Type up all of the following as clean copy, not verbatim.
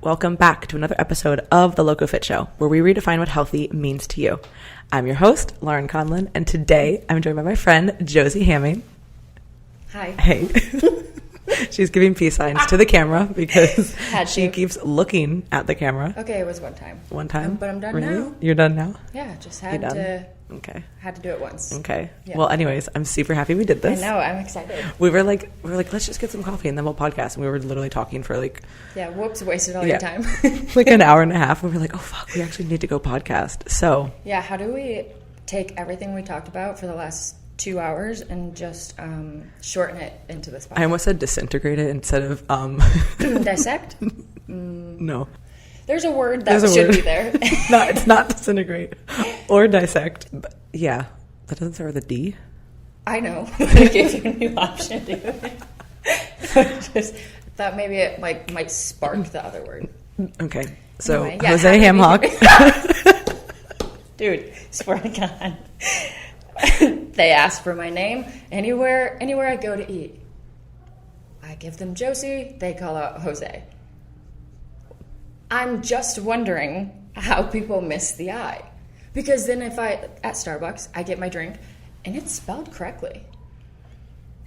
Welcome back to another episode of The Loco Fit Show, where we redefine what healthy means to you. I'm your host, Lauren Conlon, and today I'm joined by my friend, Josie Hamming. Hi. Hey. She's giving peace signs to the camera because she keeps looking at the camera. Okay, it was one time. One time? But I'm done really? now. You're done now? Yeah, just had to do it once. Okay. Yeah. Well, anyways, I'm super happy we did this. I know, I'm excited. We were like, let's just get some coffee and then we'll podcast. And we were literally talking for wasted all your time. like an hour and a half. And we were like, oh, fuck, we actually need to go podcast. So. Yeah, how do we take everything we talked about for the last 2 hours and just shorten it into this podcast? I almost said disintegrate it instead of... Dissect? No. There's a word that should be there. No, it's not disintegrate or dissect. But yeah, that doesn't start with a D. I know. I gave you a new option, dude. Just thought maybe it might spark the other word. Okay, so anyway, Jose Hamhock. Dude, swear to God. They ask for my name anywhere I go to eat. I give them Josie, they call out Jose. I'm just wondering how people miss the I. Because then at Starbucks, I get my drink and it's spelled correctly.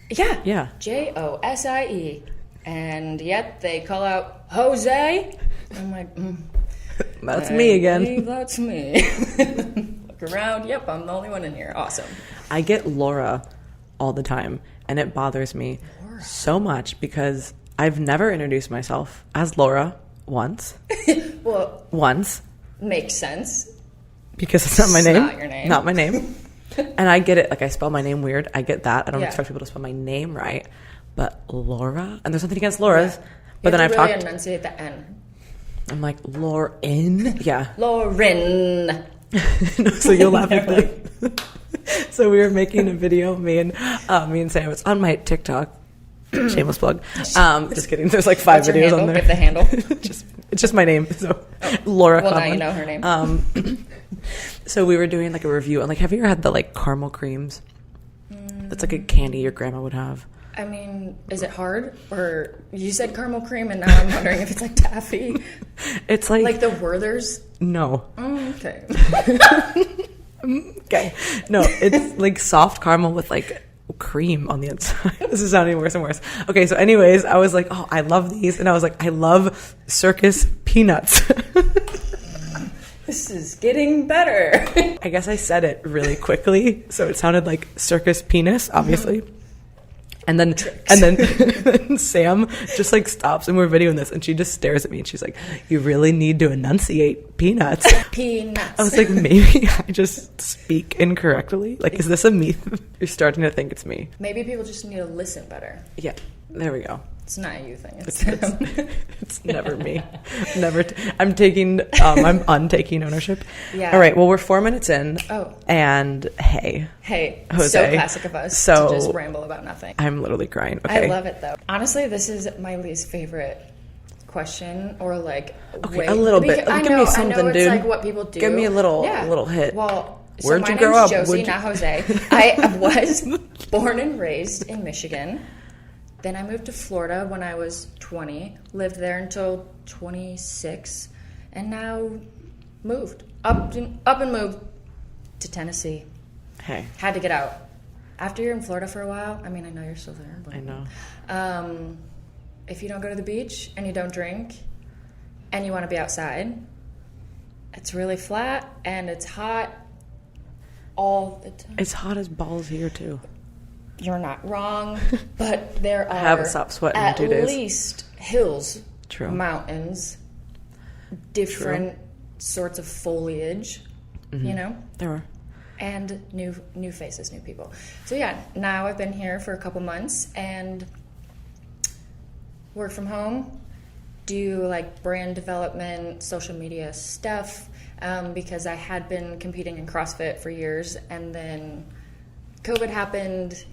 Yeah. Josie. And yet they call out Jose. I'm like, That's me again. That's me. Look around. Yep, I'm the only one in here. Awesome. I get Laura all the time, and it bothers me so much because I've never introduced myself as Laura once. Well, once. Makes sense. Because it's not my name. Not your name. Not my name. And I get it. Like, I spell my name weird. I get that. I don't expect people to spell my name right. But Laura, and there's nothing against Laura's. Yeah. But then I've really talked. Enunciate the N. I'm like, Lauren? Yeah. Lauren. No, so you'll laugh at that. So we were making a video, me and Sam. It's on my TikTok. Shameless plug. Just kidding. There's like 5 videos on there. Give the handle. It's just my name. So Laura. Well, Conlon. now you know her name. So we were doing like a review on like, have you ever had the like caramel creams? That's like a candy your grandma would have. I mean, is it hard? Or you said caramel cream, and now I'm wondering if it's like taffy. It's like the Werther's. No. Okay. Okay. No, it's like soft caramel with like cream on the inside. This is sounding worse and worse. Okay, so anyways, I was like, oh, I love these. And I was like, I love circus peanuts. This is getting better. I guess I said it really quickly, so it sounded like circus penis, obviously. And then Sam just like stops and we're videoing this and she just stares at me and she's like, you really need to enunciate peanuts. Peanuts. I was like, maybe I just speak incorrectly. Like, is this a me? You're starting to think it's me. Maybe people just need to listen better. Yeah, there we go. It's not a you thing. It's never me. Never. I'm untaking ownership. Yeah. All right. Well, we're 4 minutes in. Oh. And hey, Jose. So classic of us to just ramble about nothing. I'm literally crying. Okay. I love it though. Honestly, this is my least favorite question or like okay, a little bit. I Give know, me something, I know it's dude. like what people do. Give me a little hit. Well, where'd so you grow up? Josie, not Jose. I was born and raised in Michigan. Then I moved to Florida when I was 20, lived there until 26, and now moved up and moved to Tennessee. Hey. Had to get out. After you're in Florida for a while, I mean, I know you're still there. But, I know. if you don't go to the beach and you don't drink and you want to be outside, it's really flat and it's hot all the time. It's hot as balls here, too. You're not wrong, but there are haven't stopped sweating in 2 days. At least hills, True. Mountains, different sorts of foliage, you know? There are. And new faces, new people. So yeah, now I've been here for a couple months and work from home, do like brand development, social media stuff, because I had been competing in CrossFit for years and then COVID happened.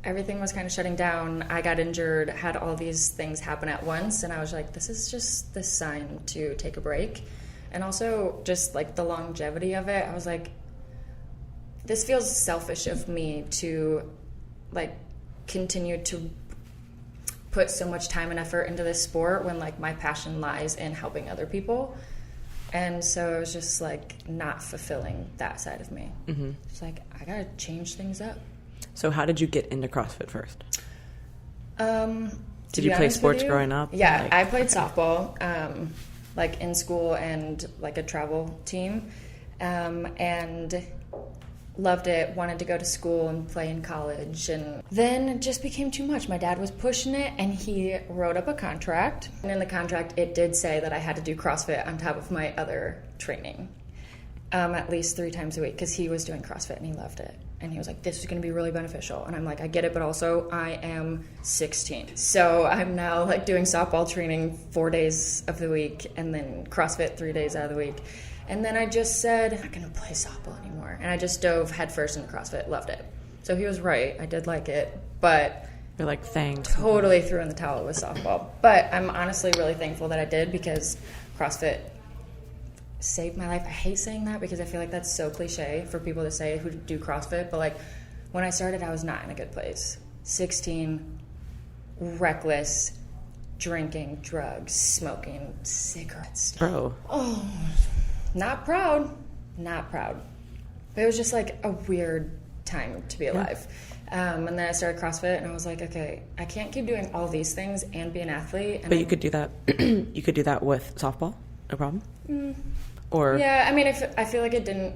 Everything was kind of shutting down. I got injured, had all these things happen at once, and I was like, this is just the sign to take a break. And also just like the longevity of it, I was like, this feels selfish of me to like continue to put so much time and effort into this sport when like my passion lies in helping other people. And so it was just like not fulfilling that side of me. Mm-hmm. It's like, I gotta change things up. So how did you get into CrossFit first? Did you play sports growing up? Yeah, I played softball, like in school and like a travel team, and loved it, wanted to go to school and play in college, and then it just became too much. My dad was pushing it, and he wrote up a contract, and in the contract it did say that I had to do CrossFit on top of my other training, at least 3 times a week, because he was doing CrossFit and he loved it. And he was like, this is going to be really beneficial. And I'm like, I get it, but also I am 16. So I'm now like doing softball training 4 days of the week and then CrossFit 3 days out of the week. And then I just said, I'm not going to play softball anymore. And I just dove headfirst into CrossFit, loved it. So he was right. I did like it, but you're like, thanks. Totally threw in the towel with softball. But I'm honestly really thankful that I did, because CrossFit saved my life. I hate saying that because I feel like that's so cliche for people to say who do CrossFit, but like when I started, I was not in a good place. 16, reckless, drinking, drugs, smoking, cigarettes. Bro. Oh, not proud. But it was just like a weird time to be alive. And then I started CrossFit, and I was like, okay, I can't keep doing all these things and be an athlete. And but you could do that. You could do that with softball, no problem. Or yeah, I mean, I feel like it didn't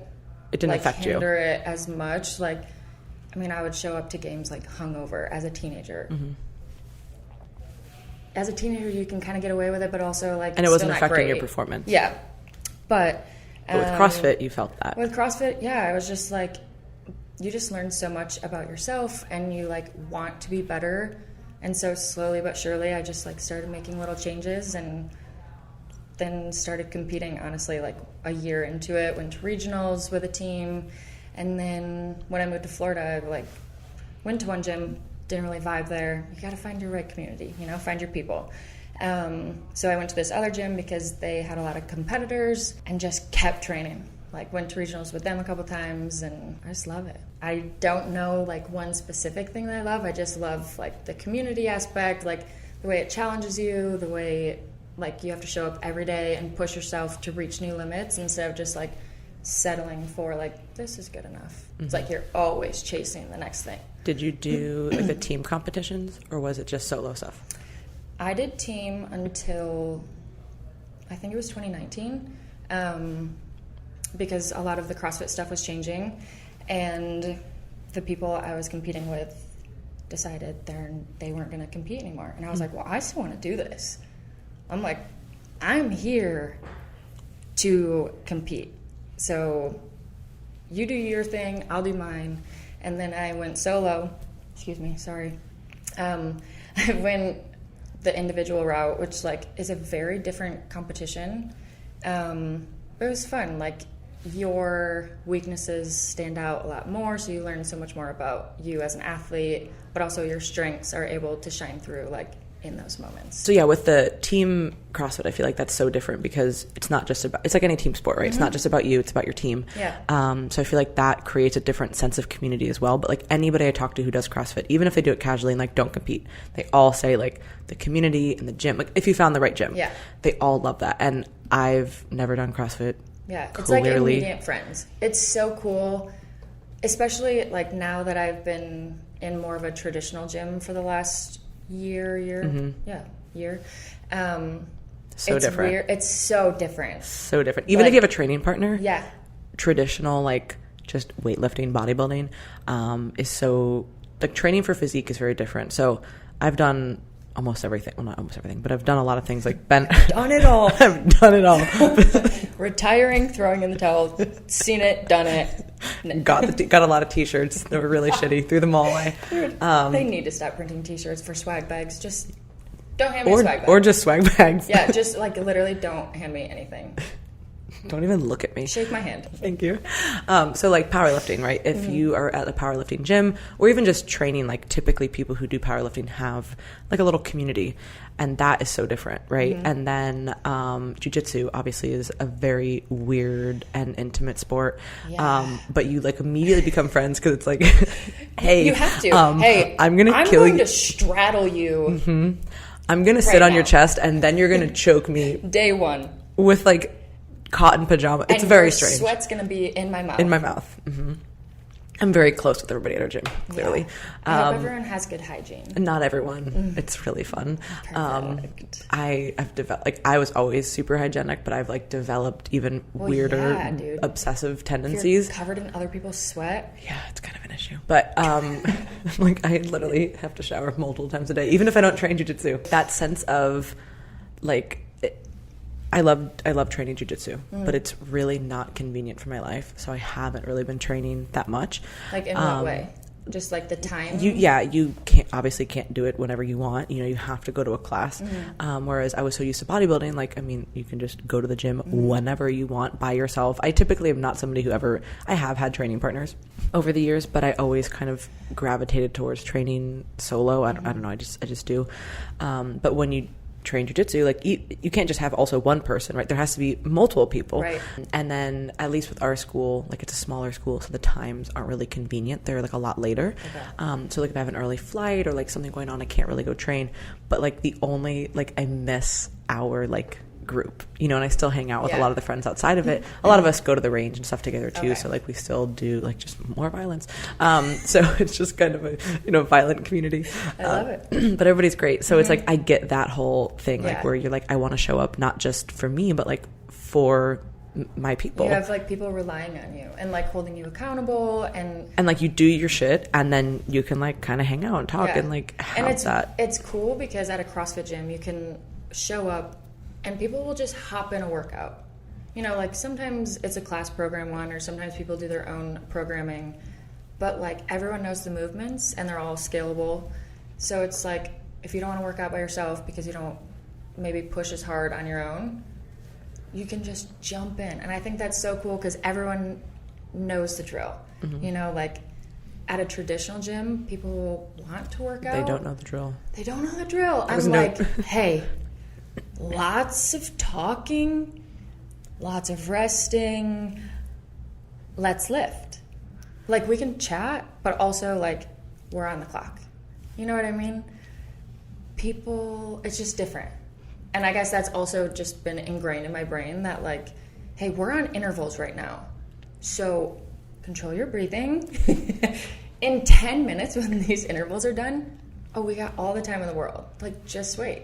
like, affect hinder it as much. Like, I mean, I would show up to games like hungover as a teenager. Mm-hmm. As a teenager, you can kind of get away with it, but also like, and it wasn't affecting great. your performance. Yeah, but with CrossFit, you felt that. With CrossFit, yeah, I was just like, you just learn so much about yourself, and you like want to be better. And so slowly but surely, I just like started making little changes, and then started competing, honestly, like a year into it. Went to regionals with a team, and then when I moved to Florida, I like went to one gym, didn't really vibe there. You got to find your right community, find your people. So I went to this other gym because they had a lot of competitors, and just kept training. Like went to regionals with them a couple times, and I just love it. I don't know like one specific thing that I love. I just love like the community aspect, like the way it challenges you, the way like you have to show up every day and push yourself to reach new limits instead of just like settling for like, this is good enough. Mm-hmm. It's like you're always chasing the next thing. Did you do like the team competitions, or was it just solo stuff? I did team until I think it was 2019, because a lot of the CrossFit stuff was changing, and the people I was competing with decided they weren't going to compete anymore. And I was like, well, I still want to do this. I'm like, I'm here to compete. So you do your thing, I'll do mine. And then I went solo. Excuse me, sorry. I went the individual route, which like is a very different competition. But it was fun. Like your weaknesses stand out a lot more, so you learn so much more about you as an athlete, but also your strengths are able to shine through like in those moments. So yeah, with the team CrossFit, I feel like that's so different because it's not just about, it's like any team sport, right? Mm-hmm. It's not just about you, it's about your team. Yeah. So I feel like that creates a different sense of community as well. But like anybody I talk to who does CrossFit, even if they do it casually and like don't compete, they all say like the community and the gym, like if you found the right gym, yeah, they all love that. And I've never done CrossFit. Yeah, it's like immediate friends. It's so cool, especially like now that I've been in more of a traditional gym for the last year. So it's different. Weird. It's so different. So different. Even if you have a training partner. Yeah. Traditional, like just weightlifting, bodybuilding, is so, like training for physique is very different. So I've done almost everything. Well, not almost everything, but I've done a lot of things like done it all. I've done it all. Retiring, throwing in the towel, seen it, done it. Got a lot of t-shirts that were really shitty. Threw them all away. They need to stop printing t-shirts for swag bags. Just don't hand me a swag bag. Or just swag bags. Yeah, just like literally don't hand me anything. Don't even look at me. Shake my hand. Thank you. So like powerlifting, right? If you are at a powerlifting gym or even just training, like typically people who do powerlifting have like a little community, and that is so different, right? And then jiu-jitsu obviously is a very weird and intimate sport. Yeah. But you like immediately become friends because it's like, hey, you have to. Hey, I'm going to straddle you. I'm going to sit on your chest and then you're going to choke me. Day one. With like cotton pajama. It's very strange. Sweat's going to be in my mouth. In my mouth. I'm very close with everybody at our gym, clearly. I hope everyone has good hygiene. Not everyone. It's really fun. Perfect. I've developed, like, I was always super hygienic, but I've like developed even weirder, obsessive tendencies. If you're covered in other people's sweat. Yeah, it's kind of an issue. But like, I literally have to shower multiple times a day, even if I don't train jiu-jitsu. That sense of like, I love training jiu-jitsu, but it's really not convenient for my life, so I haven't really been training that much. Like in what way? Just like the time? You can't do it whenever you want. You know, you have to go to a class. Whereas I was so used to bodybuilding, like, I mean, you can just go to the gym whenever you want by yourself. I typically am not somebody I have had training partners over the years, but I always kind of gravitated towards training solo. I don't know. I just do. But when you train jiu-jitsu, like you can't just have also one person, right? There has to be multiple people. Right. And then at least with our school, like it's a smaller school, so the times aren't really convenient. They're like a lot later. Okay. So like if I have an early flight or like something going on, I can't really go train. But like the only, like I miss our like group, you know, and I still hang out with a lot of the friends outside of it. A lot of us go to the range and stuff together too. Okay. So like we still do like just more violence. So it's just kind of a, you know, violent community. I love it. But everybody's great. So it's like, I get that whole thing, like where you're like, I want to show up not just for me, but like for my people. You have like people relying on you and like holding you accountable and like you do your shit and then you can like kind of hang out and talk and like have it's cool because at a CrossFit gym you can show up and people will just hop in a workout. You know, like sometimes it's a class program one or sometimes people do their own programming, but like everyone knows the movements and they're all scalable. So it's like if you don't want to work out by yourself because you don't maybe push as hard on your own, you can just jump in. And I think that's so cool because everyone knows the drill. You know, like at a traditional gym, people want to work out. They don't know the drill. I'm like, hey, lots of talking, lots of resting, let's lift. Like we can chat, but also like we're on the clock. You know what I mean? People, it's just different. And I guess that's also just been ingrained in my brain that like, hey, we're on intervals right now. So control your breathing. In 10 minutes when these intervals are done, we got all the time in the world. Like, just wait.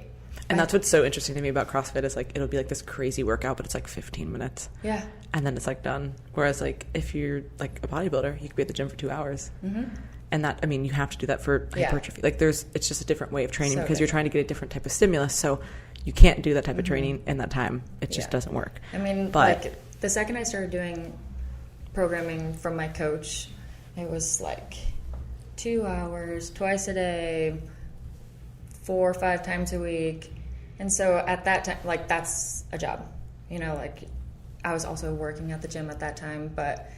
And that's what's so interesting to me about CrossFit is like it'll be like this crazy workout, but it's like 15 minutes. Yeah. And then it's like done. Whereas like if you're like a bodybuilder, you could be at the gym for 2 hours. And that, I mean, you have to do that for hypertrophy. Like it's just a different way of training because you're trying to get a different type of stimulus. So you can't do that type of training in that time. It just doesn't work. I mean, like the second I started doing programming from my coach, it was like 2 hours, twice a day, 4 or 5 times a week. And so at that time, like that's a job, you know, like I was also working at the gym at that time, but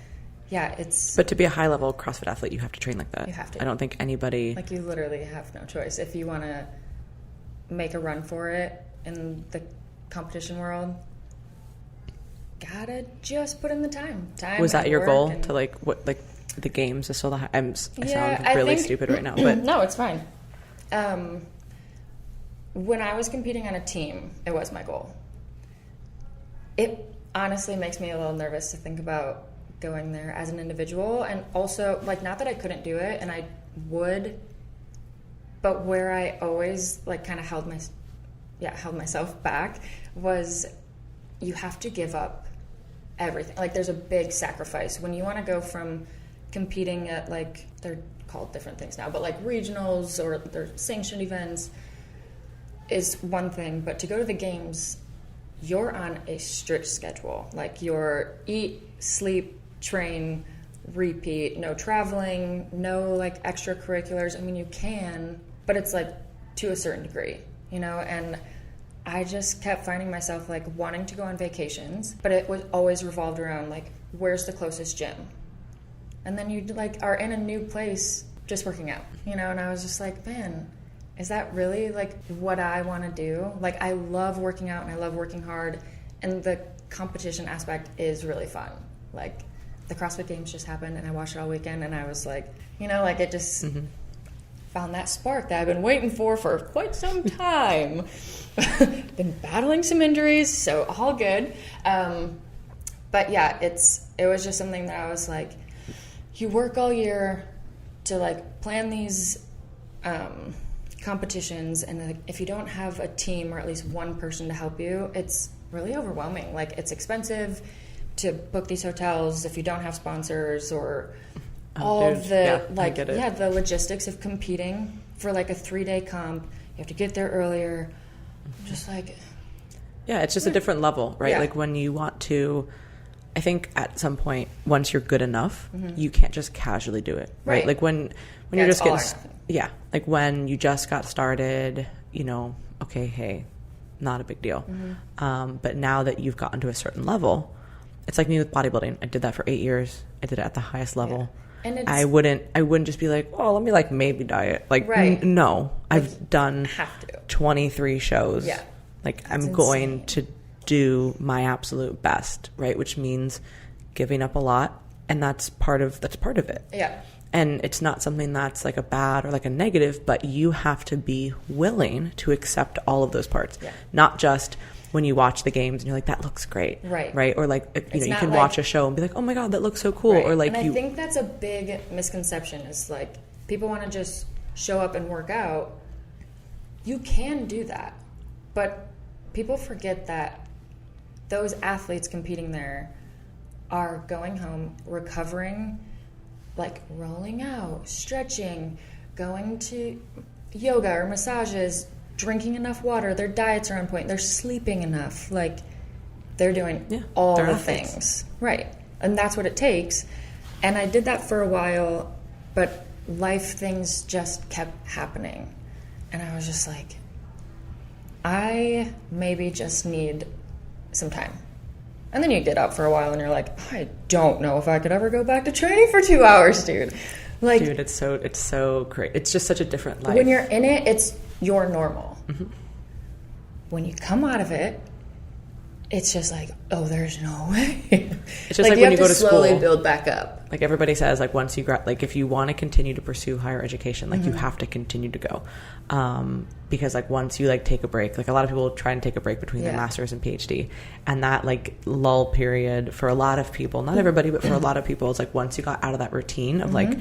yeah, But to be a high level CrossFit athlete, you have to train like that. You have to. I don't think anybody. Like you literally have no choice. If you want to make a run for it in the competition world, gotta just put in the time. Was that your goal to like what, like the games is still the I sound really stupid right now, but no, it's fine. When I was competing on a team, it was my goal. It honestly makes me a little nervous to think about going there as an individual, and also like not that I couldn't do it, and I would, but where I always like kind of held myself back was you have to give up everything. Like there's a big sacrifice when you want to go from competing at like they're called different things now, but like regionals or they're sanctioned events is one thing, but to go to the games, you're on a strict schedule. Like you're eat, sleep, train, repeat, no traveling, no like extracurriculars. I mean, you can, but it's like to a certain degree, you know, and I just kept finding myself like wanting to go on vacations, but it was always revolved around like, where's the closest gym? And then you like are in a new place just working out, you know, and I was just like, man, is that really like what I want to do? Like, I love working out and I love working hard, and the competition aspect is really fun. Like, the CrossFit Games just happened and I watched it all weekend, and I was like, you know, like it just found that spark that I've been waiting for quite some time. Been battling some injuries, so all good. But yeah, it was just something that I was like, you work all year to like plan these competitions, and like, if you don't have a team or at least one person to help you, it's really overwhelming. Like, it's expensive to book these hotels if you don't have sponsors, or the logistics of competing for like a 3-day comp. You have to get there earlier. I'm just like, yeah, it's just a different level, right? Yeah. Like, when you want to, I think at some point, once you're good enough, you can't just casually do it, right? Like when you're just getting, like when you just got started, you know, okay, hey, not a big deal. But now that you've gotten to a certain level, it's like me with bodybuilding. I did that for 8 years. I did it at the highest level. Yeah. And I wouldn't just be like, well, let me like maybe diet. Like, no, I've done 23 shows. Yeah. Like, I'm going to do my absolute best, right? Which means giving up a lot, and that's part of it. Yeah. And it's not something that's like a bad or like a negative, but you have to be willing to accept all of those parts. Yeah. Not just when you watch the games and you're like, that looks great. Right. Or like, you can watch a show and be like, oh my God, that looks so cool. Right. Or like, and I think that's a big misconception, is like, people want to just show up and work out. You can do that, but people forget that those athletes competing there are going home, recovering, like rolling out, stretching, going to yoga or massages, drinking enough water, their diets are on point, they're sleeping enough, like they're doing all the things. Right. And that's what it takes. And I did that for a while, but life things just kept happening. And I was just like, I maybe just need some time. And then you get up for a while and you're like, I don't know if I could ever go back to training for 2 hours, dude. Like, dude, it's so great. It's just such a different life. When you're in it, it's your normal. When you come out of it, it's just like, oh, there's no way. It's just like when you go to school, slowly build back up. Like, everybody says, like, once you like, if you want to continue to pursue higher education, like, you have to continue to go. Because like, once you like take a break, like, a lot of people try and take a break between their master's and PhD, and that like lull period for a lot of people, not everybody, but for a lot of people, it's like, once you got out of that routine of like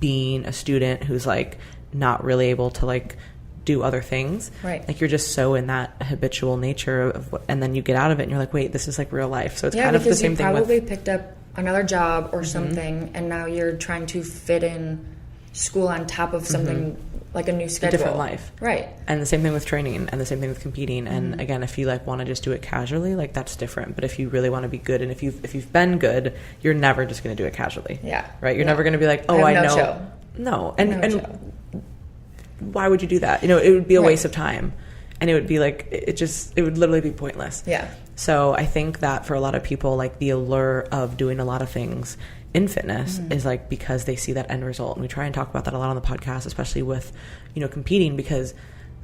being a student who's like not really able to like do other things, right? Like, you're just so in that habitual nature of and then you get out of it and you're like, wait, this is like real life. So it's kind of the same thing. You probably picked up another job or something, and now you're trying to fit in school on top of something like a new schedule, a different life, right? And the same thing with training, and the same thing with competing. And again, if you like want to just do it casually, like, that's different. But if you really want to be good, and if you've been good, you're never just going to do it casually, right? You're never going to be like, oh, I know, show. No, and why would you do that? You know, it would be a waste of time, and it would be like, it would literally be pointless. Yeah. So I think that for a lot of people, like, the allure of doing a lot of things in fitness is like, because they see that end result. And we try and talk about that a lot on the podcast, especially with, you know, competing, because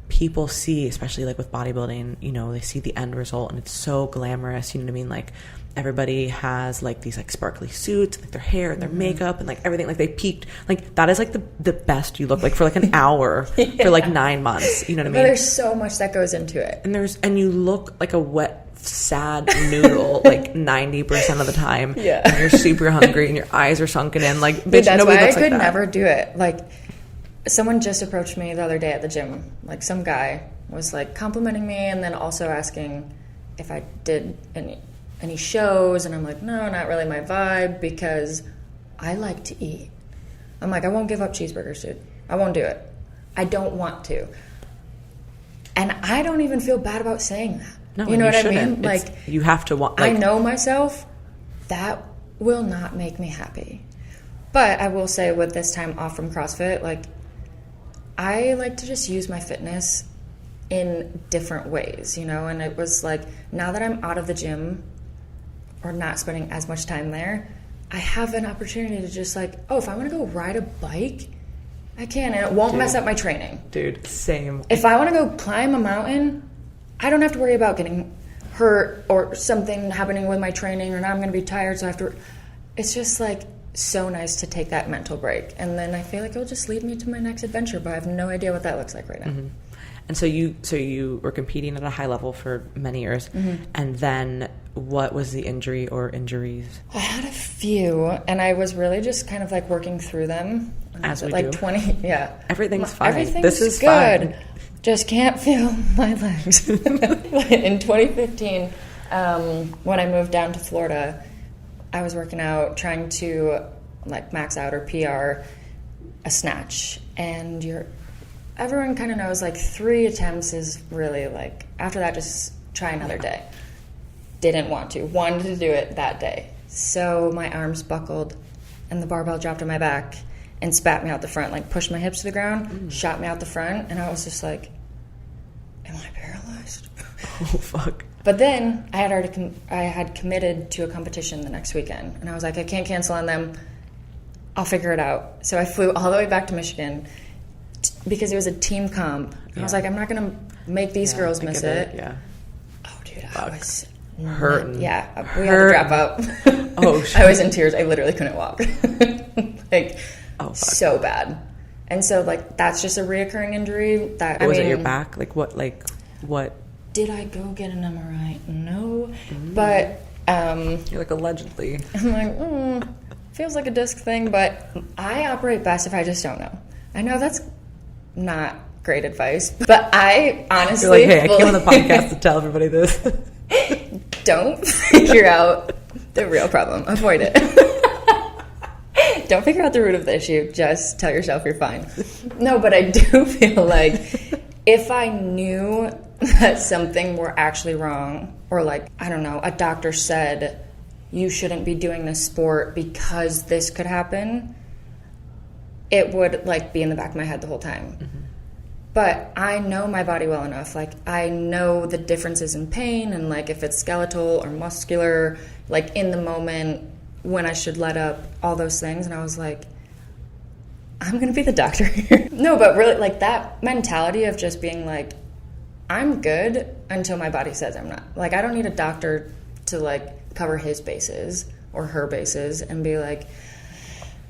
people see, especially like with bodybuilding, you know, they see the end result and it's so glamorous, you know what I mean? Like, everybody has like these like sparkly suits, like their hair and their makeup and like everything, like they peaked, like that is like the best you look like for like an hour for like 9 months, you know what I mean? But there's so much that goes into it. And you look like a wet, sad noodle like 90% of the time. Yeah. And you're super hungry and your eyes are sunken in, like, bitch, that's nobody why looks I could like that. never do it. Like, someone just approached me the other day at the gym, like some guy was like complimenting me and then also asking if I did any shows, and I'm like, no, not really my vibe, because I like to eat. I'm like, I won't give up cheeseburgers, dude. I won't do it. I don't want to. And I don't even feel bad about saying that. No, you know what shouldn't. I mean? Like, you have to want. Like, I know myself. That will not make me happy. But I will say, with this time off from CrossFit, like, I like to just use my fitness in different ways, you know? And it was like, now that I'm out of the gym or not spending as much time there, I have an opportunity to just like, oh, if I want to go ride a bike, I can, and it won't mess up my training. Dude, same. If I want to go climb a mountain, I don't have to worry about getting hurt or something happening with my training, or now I'm going to be tired, so I have to. It's just like so nice to take that mental break, and then I feel like it'll just lead me to my next adventure, but I have no idea what that looks like right now. Mm-hmm. And so you were competing at a high level for many years, mm-hmm. and then what was the injury or injuries? I had a few, and I was really just kind of like working through them. As we like do. 20, yeah. Everything's fine. Everything's this is good. Fine. Just can't feel my legs. In 2015, when I moved down to Florida, I was working out, trying to like max out or PR a snatch, and everyone kind of knows like 3 attempts is really like, after that just try another day. Didn't want to, wanted to do it that day. So my arms buckled and the barbell dropped on my back and spat me out the front, like pushed my hips to the ground, shot me out the front, and I was just like, am I paralyzed? Oh, fuck. But then I had committed to a competition the next weekend, and I was like, I can't cancel on them. I'll figure it out. So I flew all the way back to Michigan because it was a team comp. I was like, I'm not going to make these girls miss it. Yeah. Oh, dude, I was hurting. Yeah, we had to drop out. Oh, shit. I was in tears. I literally couldn't walk. Like, fuck. So bad. And so, like, that's just a reoccurring injury. That was it your back? Like, what? Did I go get an MRI? No. But you're like, allegedly. I'm like, feels like a disc thing, but I operate best if I just don't know. I know that's not great advice, but I honestly... You're like, hey, I came on the podcast to tell everybody this. Don't figure out the real problem. Avoid it. Don't figure out the root of the issue. Just tell yourself you're fine. No, but I do feel like if I knew that something were actually wrong, or like, I don't know, a doctor said you shouldn't be doing this sport because this could happen, it would like be in the back of my head the whole time. Mm-hmm. But I know my body well enough. Like, I know the differences in pain and like if it's skeletal or muscular, like in the moment when I should let up, all those things. And I was like, I'm going to be the doctor here. No, but really like that mentality of just being like, I'm good until my body says I'm not. Like, I don't need a doctor to like cover his bases or her bases and be like,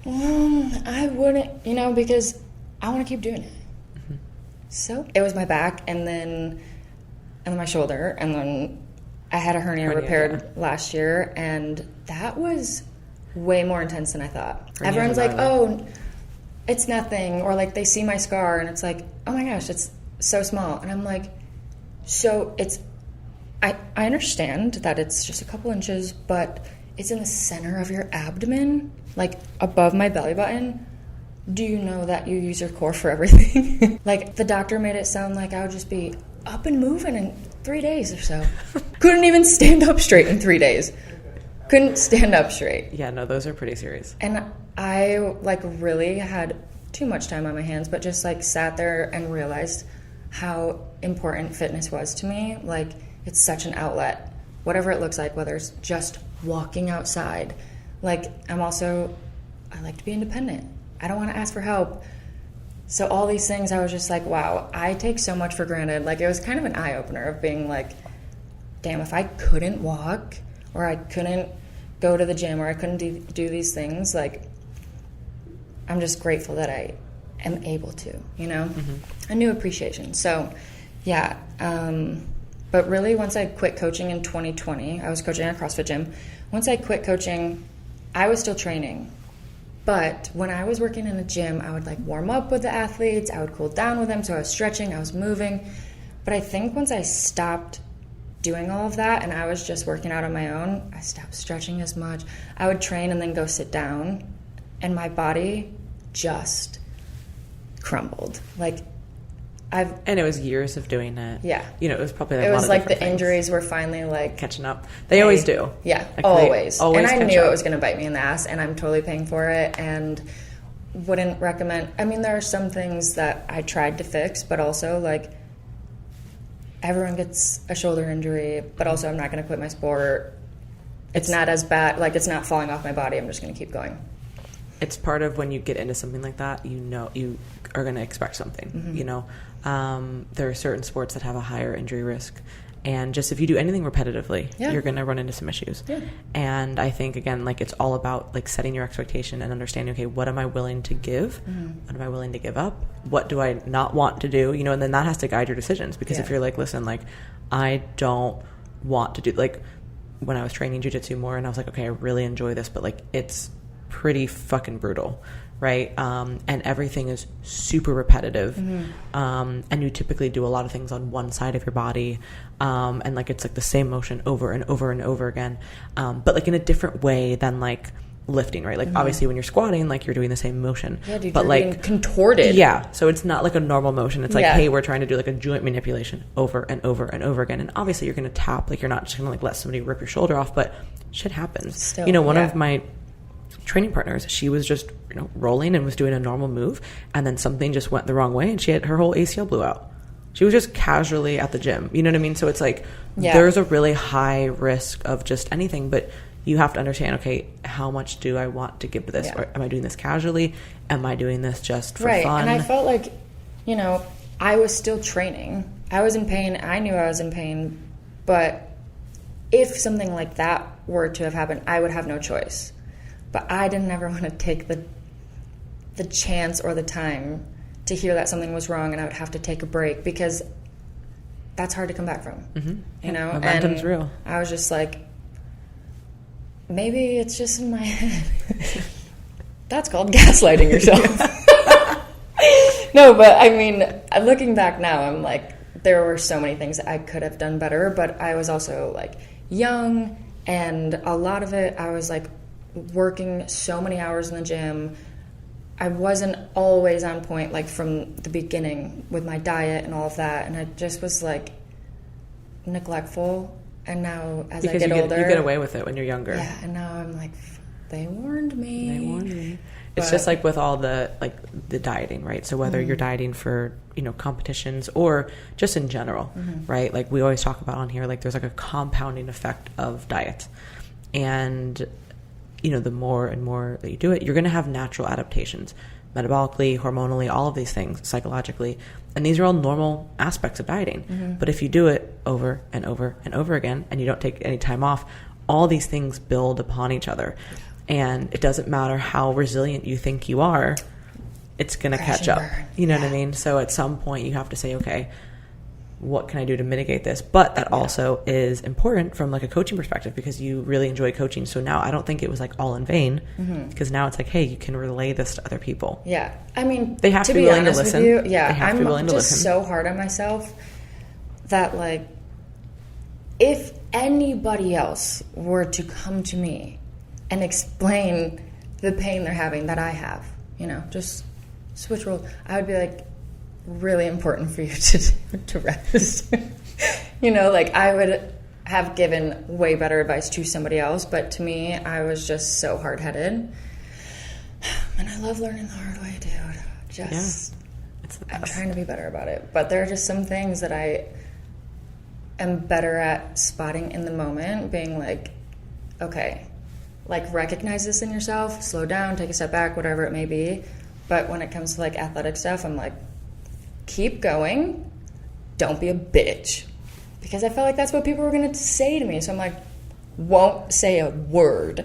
I wouldn't, because I want to keep doing it. Mm-hmm. So it was my back and then my shoulder, and then I had a hernia repaired last year, and that was way more intense than I thought. Everyone's like, oh, it's nothing, or like they see my scar and it's like, oh my gosh, it's so small. And I'm like, so it's, I understand that it's just a couple inches, but it's in the center of your abdomen, like above my belly button. Do you know that you use your core for everything? Like, the doctor made it sound like I would just be up and moving in 3 days or so. Couldn't even stand up straight in 3 days. Couldn't stand up straight. Yeah, no, those are pretty serious. And I like really had too much time on my hands, but just like sat there and realized how important fitness was to me. Like, it's such an outlet, whatever it looks like, whether it's just walking outside. Like, I like to be independent. I don't want to ask for help. So all these things, I was just like, wow, I take so much for granted. Like, it was kind of an eye-opener of being like, damn, if I couldn't walk, or I couldn't go to the gym, or I couldn't do these things, like, I'm just grateful that I am able to, Mm-hmm. A new appreciation. So, yeah. But really, once I quit coaching in 2020, I was coaching at a CrossFit gym. Once I quit coaching, I was still training. But when I was working in a gym, I would like warm up with the athletes. I would cool down with them. So I was stretching, I was moving. But I think once I stopped doing all of that and I was just working out on my own, I stopped stretching as much. I would train and then go sit down, and my body just crumbled. Like, and it was years of doing it. Yeah. It was probably it was like the injuries were finally like catching up. They always do. Yeah, like always. And I knew up. it was going to bite me in the ass, and I'm totally paying for it, and wouldn't recommend. I mean, there are some things that I tried to fix, but also like everyone gets a shoulder injury, but also I'm not going to quit my sport. It's not as bad. Like, it's not falling off my body. I'm just going to keep going. It's part of when you get into something like that, you know, you are going to expect something, you know. There are certain sports that have a higher injury risk. And just if you do anything repetitively, you're going to run into some issues. Yeah. And I think, again, like, it's all about, like, setting your expectation and understanding, okay, what am I willing to give? What am I willing to give up? What do I not want to do? You know, and then that has to guide your decisions. Because if you're like, listen, like, I don't want to do, like, when I was training jiu-jitsu more and I was like, okay, I really enjoy this, but, like, it's pretty fucking brutal, right? And everything is super repetitive. And you typically do a lot of things on one side of your body. And like, it's like the same motion over and over and over again. But like in a different way than like lifting, right? Like obviously when you're squatting, like you're doing the same motion, dude, but you're like being contorted. Yeah. So it's not like a normal motion. It's like, hey, we're trying to do like a joint manipulation over and over and over again. And obviously you're going to tap, like you're not just going to like let somebody rip your shoulder off, but shit happens. Still, you know, one of my training partners, she was just, you know, rolling and was doing a normal move, and then something just went the wrong way and she had her whole ACL blew out. She was just casually at the gym, you know what I mean? So it's like there's a really high risk of just anything, but you have to understand, okay, how much do I want to give to this? Or am I doing this casually? Am I doing this just for fun? And I felt like, you know, I was still training. I was in pain. I knew I was in pain, but if something like that were to have happened, I would have no choice. But I didn't ever want to take the chance or the time to hear that something was wrong and I would have to take a break, because that's hard to come back from, you know? Momentum's real. I was just like, maybe it's just in my head. That's called gaslighting yourself. No, but I mean, looking back now, I'm like, there were so many things that I could have done better, but I was also like young, and a lot of it, I was like, working so many hours in the gym. I wasn't always on point, like from the beginning with my diet and all of that, and I just was like neglectful. And now as I get older, you get away with it when you're younger. Yeah, and now I'm like, they warned me. It's just like with all the dieting, right? So whether you're dieting for, you know, competitions or just in general, right? Like we always talk about on here, like there's like a compounding effect of diet, and you know, the more and more that you do it, you're going to have natural adaptations, metabolically, hormonally, all of these things, psychologically. And these are all normal aspects of dieting. But if you do it over and over and over again, and you don't take any time off, all these things build upon each other. And it doesn't matter how resilient you think you are, it's going to catch up. You know what I mean? So at some point you have to say, okay, what can I do to mitigate this? But that also is important from like a coaching perspective, because you really enjoy coaching. So now I don't think it was like all in vain, because now it's like, hey, you can relay this to other people. Yeah. I mean, they have to be willing to listen. You, I'm just so hard on myself that like, if anybody else were to come to me and explain the pain they're having that I have, you know, just switch roles, I would be like, really important for you to rest. You know, like I would have given way better advice to somebody else, but to me, I was just so hard-headed. And I love learning the hard way, dude. Just, it's the best. I'm trying to be better about it. But there are just some things that I am better at spotting in the moment, being like, okay, like recognize this in yourself, slow down, take a step back, whatever it may be. But when it comes to like athletic stuff, I'm like, keep going, don't be a bitch. Because I felt like that's what people were going to say to me. So I'm like, won't say a word.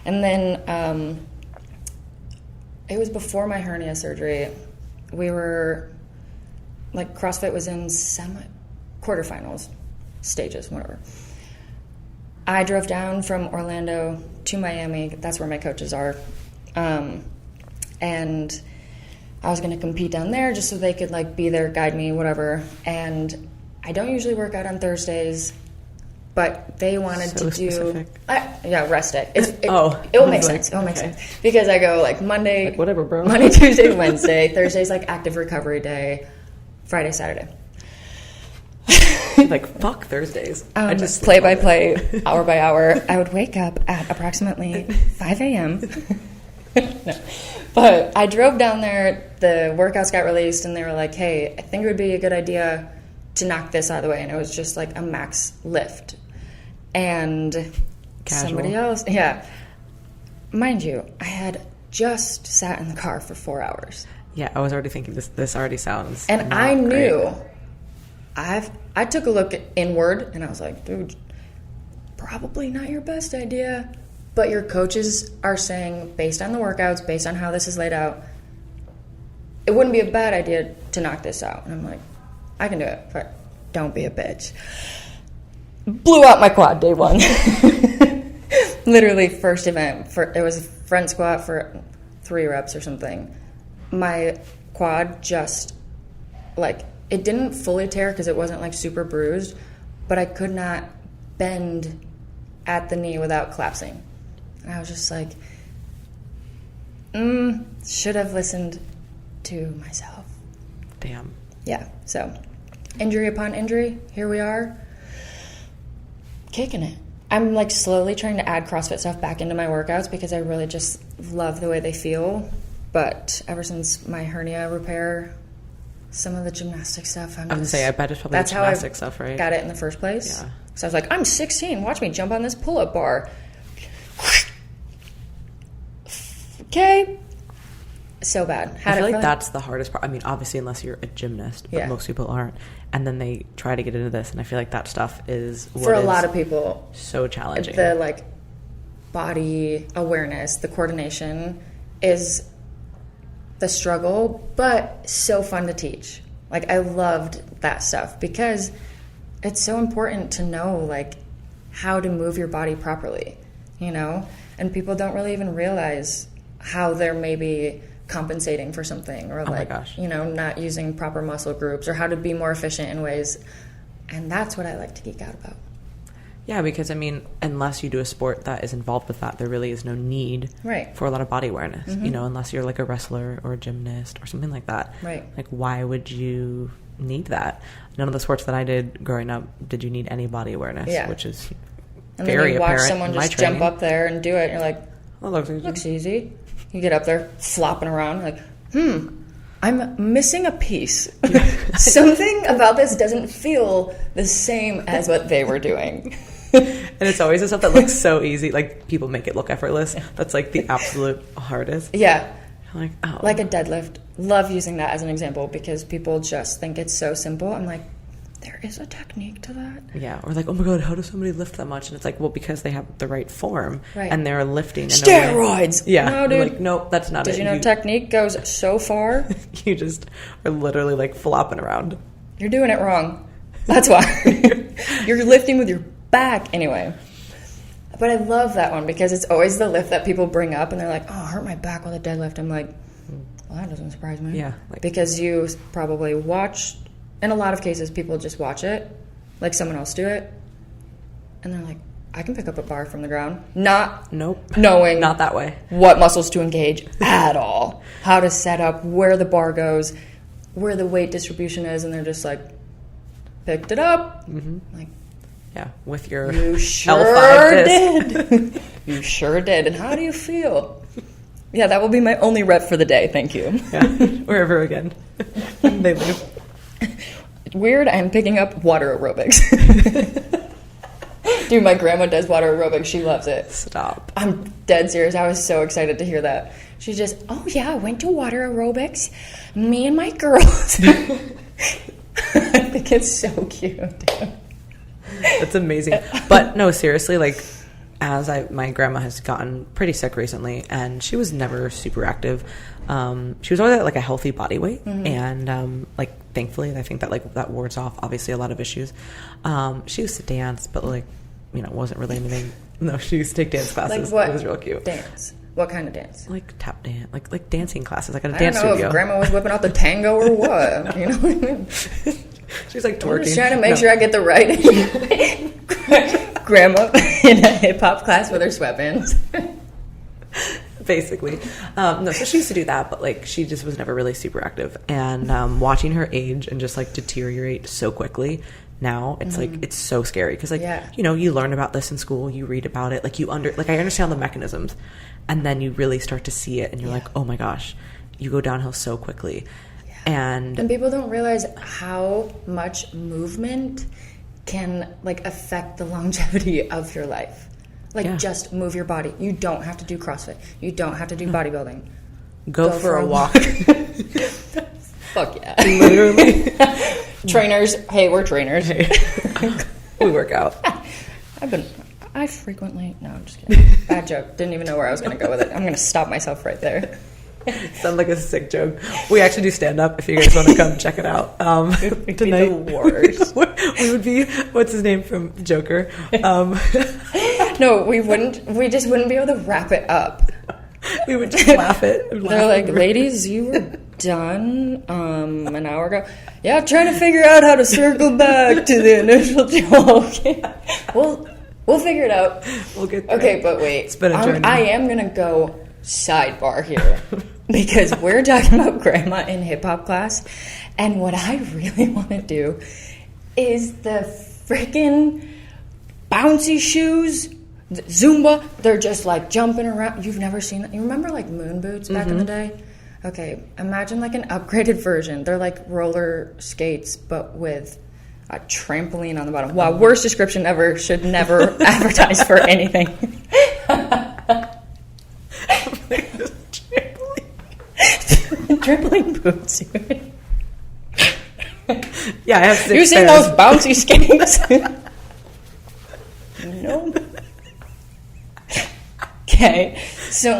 And then it was before my hernia surgery. We were, like, CrossFit was in quarterfinals, stages, whatever. I drove down from Orlando to Miami. That's where my coaches are. And I was going to compete down there just so they could, like, be there, guide me, whatever. And I don't usually work out on Thursdays, but they wanted to do... rest day. It will make sense. It will make sense. Because I go, like, Monday... Like, whatever, bro. Monday, Tuesday, Wednesday. Thursday's, like, active recovery day. Friday, Saturday. Like, fuck Thursdays. I just play by play, hour by hour. I would wake up at approximately 5 a.m. No. But I drove down there, the workouts got released, and they were like, hey, I think it would be a good idea to knock this out of the way. And it was just like a max lift. And Casual. Somebody else, mind you, I had just sat in the car for 4 hours. Yeah, I was already thinking this already sounds and not I knew great. I took a look inward and I was like, dude, probably not your best idea, but your coaches are saying, based on the workouts, based on how this is laid out, it wouldn't be a bad idea to knock this out. And I'm like, I can do it, but don't be a bitch. Blew out my quad day one. Literally first event, it was a front squat for 3 reps or something. My quad just, like, it didn't fully tear because it wasn't, like, super bruised, but I could not bend at the knee without collapsing. And I was just like, should have listened to myself. Damn. Yeah, so injury upon injury, here we are, kicking it. I'm, like, slowly trying to add CrossFit stuff back into my workouts because I really just love the way they feel. But ever since my hernia repair, some of the gymnastic stuff, I was going to say, I bet it's probably the gymnastic stuff, right? Got it in the first place. Yeah. So I was like, I'm 16. Watch me jump on this pull-up bar. Okay. So bad. I feel like that's the hardest part. I mean, obviously, unless you're a gymnast, but most people aren't. And then they try to get into this, and I feel like that stuff is for a lot of people so challenging. The, like, body awareness, the coordination is the struggle, but so fun to teach. Like, I loved that stuff because it's so important to know, like, how to move your body properly, you know? And people don't really even realize how they're maybe compensating for something or, like, you know, not using proper muscle groups or how to be more efficient in ways. And that's what I like to geek out about. Yeah, because, I mean, unless you do a sport that is involved with that, there really is no need for a lot of body awareness, you know, unless you're, like, a wrestler or a gymnast or something like that. Right. Like, why would you need that? None of the sports that I did growing up did you need any body awareness, which is and very then you watch apparent someone in my just training. jump up there and do it, and you're like, oh, looks easy. You get up there, flopping around, like, I'm missing a piece. Something about this doesn't feel the same as what they were doing. And it's always the stuff that looks so easy. Like, people make it look effortless. That's, like, the absolute hardest. Yeah. Like, oh. Like a deadlift. Love using that as an example because people just think it's so simple. I'm like, there is a technique to that. Yeah. Or like, oh my God, how does somebody lift that much? And it's like, well, because they have the right form. Right. And they're lifting in steroids! A way. Yeah. No, dude. Like, nope, that's not it. Did you know technique goes so far? You just are literally, like, flopping around. You're doing it wrong. That's why. You're lifting with your back anyway. But I love that one because it's always the lift that people bring up and they're like, oh, I hurt my back with a deadlift. I'm like, well, that doesn't surprise me. Yeah. Because you probably watch, in a lot of cases, people just watch it, like someone else do it, and they're like, I can pick up a bar from the ground. Nope. Knowing not that way. What muscles to engage at all. How to set up, where the bar goes, where the weight distribution is, and they're just like, picked it up. Mm-hmm. Like, yeah, with your you sure L5 disc. did. You sure did. And how do you feel? Yeah, that will be my only rep for the day. Thank you. Yeah, wherever again they live. Weird, I'm picking up water aerobics. Dude, my grandma does water aerobics. She loves it. Stop. I'm dead serious. I was so excited to hear that. She just, oh yeah, I went to water aerobics. Me and my girls. I think it's so cute. That's amazing. But no, seriously, like, my grandma has gotten pretty sick recently, and she was never super active. She was always at, like, a healthy body weight, and like, thankfully, I think that, like, that wards off obviously a lot of issues. She used to dance, but, like, you know, wasn't really anything. No, she used to take dance classes. Like what? It was real cute. Dance. What kind of dance? Like tap dance, like dancing classes, like at a I dance don't know studio. if grandma was whipping out the tango or what. No. You know what I mean? She's like twerking. I'm just trying to make sure I get the right grandma in a hip hop class with her sweatbands. Basically. No, so she used to do that, but, like, she just was never really super active. And watching her age and just, like, deteriorate so quickly now, it's like, it's so scary. Because, like, you know, you learn about this in school, you read about it, like, I understand the mechanisms. And then you really start to see it, and you're like, oh my gosh, you go downhill so quickly. And people don't realize how much movement can like affect the longevity of your life. Like just move your body. You don't have to do CrossFit. You don't have to do bodybuilding. Go for a walk. Fuck yeah. Literally. Trainers. Hey, we're trainers. Hey. We work out. I frequently... No, I'm just kidding. Bad joke. Didn't even know where I was going to go with it. I'm going to stop myself right there. Sounds like a sick joke. We actually do stand-up if you guys want to come check it out. It would be the worst. We would be... What's his name from Joker? No, we wouldn't. We just wouldn't be able to wrap it up. We would just laugh it. They're like, ladies, you were done an hour ago. Yeah, I'm trying to figure out how to circle back to the initial joke. We'll figure it out. We'll get there. Okay, but wait. It's been a journey. I am going to go sidebar here because we're talking about grandma in hip-hop class, and what I really want to do is the freaking bouncy shoes, the Zumba. They're just like jumping around. You've never seen that? You remember like moon boots back in the day? Okay, imagine like an upgraded version. They're like roller skates, but with a trampoline on the bottom. Wow, worst description ever. Should never advertise for anything. Trampoline boots. Yeah, I have 6 You seen those bouncy skates? No. Okay, so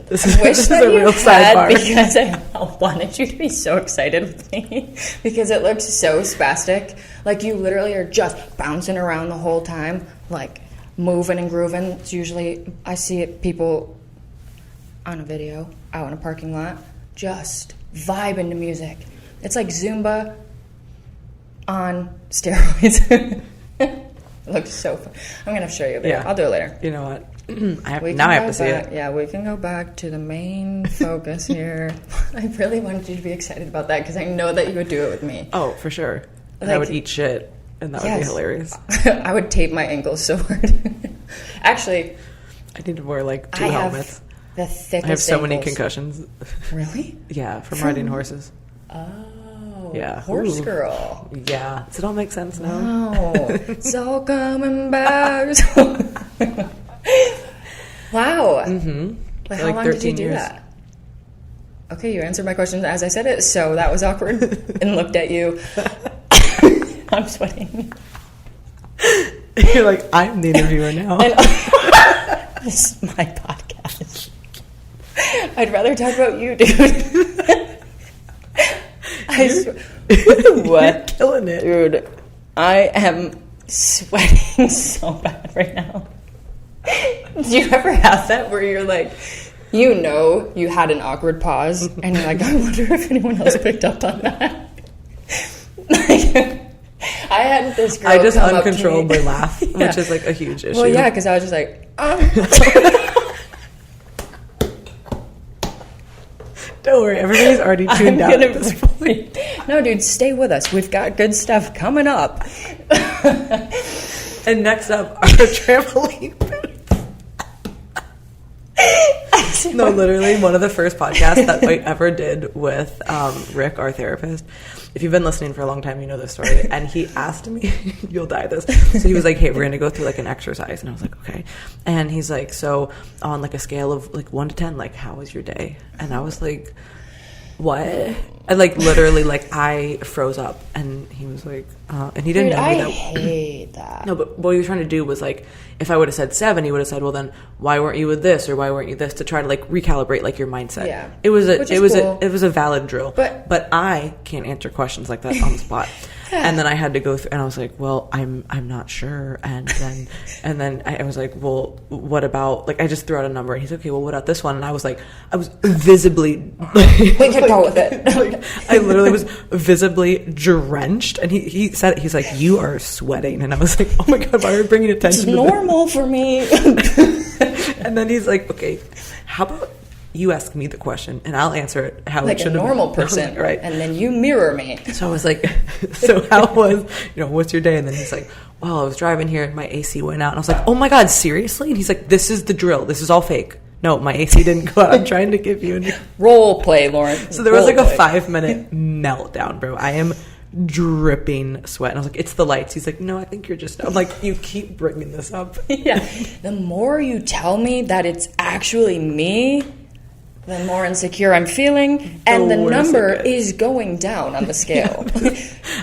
This is that a you real had sidebar. because I wanted you to be so excited with me because it looks so spastic. Like you literally are just bouncing around the whole time, like moving and grooving. It's usually I see it people on a video out in a parking lot just vibing to music. It's like Zumba on steroids. It looks so fun. I'm gonna show you a video. Yeah. I'll do it later. You know what? I have to see back, it. Yeah, we can go back to the main focus here. I really wanted you to be excited about that because I know that you would do it with me. Oh, for sure. And Like, I would eat shit, and that would be hilarious. I would tape my ankles so hard. Actually, I need to wear like 2 I have helmets. the thickest I have so many ankles. concussions. Really? Yeah, from riding horses. Oh. Yeah. Horse Ooh. girl. Yeah. Does it all make sense now? Oh, it's all coming back. Wow. Mm-hmm. Like, how long did you do that? Okay, you answered my question as I said it, so that was awkward. And looked at you. I'm sweating. You're like, I'm the interviewer now. This is my podcast. I'd rather talk about you, dude. You're killing it. Dude, I am sweating so bad right now. Do you ever have that where you're like, you know you had an awkward pause and you're like, I wonder if anyone else picked up on that? Like, I had this girl I just come uncontrollably up to me. laugh, Yeah. which is like a huge issue. Well, yeah, because I was just like, Don't worry, everybody's already tuned out at this point. No, dude, stay with us. We've got good stuff coming up. And next up are trampoline boots. No, literally, one of the first podcasts that I ever did with Rick, our therapist. If you've been listening for a long time, you know this story. And he asked me, you'll die of this. So he was like, hey, we're going to go through like an exercise. And I was like, okay. And he's like, so on like a scale of like 1 to 10, like, how was your day? And I was like, what? And like literally, like I froze up. And he was like, and he didn't Dude, know me I that. hate that. No, but what he was trying to do was like, if I would have said 7, he would have said, well, then why weren't you with this or why weren't you this, to try to like recalibrate like your mindset. Yeah. It was Cool. it was a valid drill. But I can't answer questions like that on the spot. And then I had to go through, and I was like, well, I'm not sure. And then I was like, well, what about, like, I just threw out a number, and he's like, okay, well, what about this one? And I was like, I was visibly we can go with it. like, I literally was visibly drenched, and he said, he's like, you are sweating. And I was like, oh my God, why are you bringing attention It's to normal for me. this? And then he's like, okay, how about you ask me the question and I'll answer it how Like it should a have normal been. person. Right. And then you mirror me. So I was like, so how was, what's your day? And then he's like, well, I was driving here and my AC went out. And I was like, oh my God, seriously? And he's like, this is the drill. This is all fake. No, my AC didn't go out. I'm trying to give you a role play, Lauren. So there was like a 5-minute meltdown, bro. I am dripping sweat. And I was like, it's the lights. He's like, no, I think you're just... I'm like, you keep bringing this up. Yeah. The more you tell me that it's actually me, the more insecure I'm feeling. And the number is going down on the scale.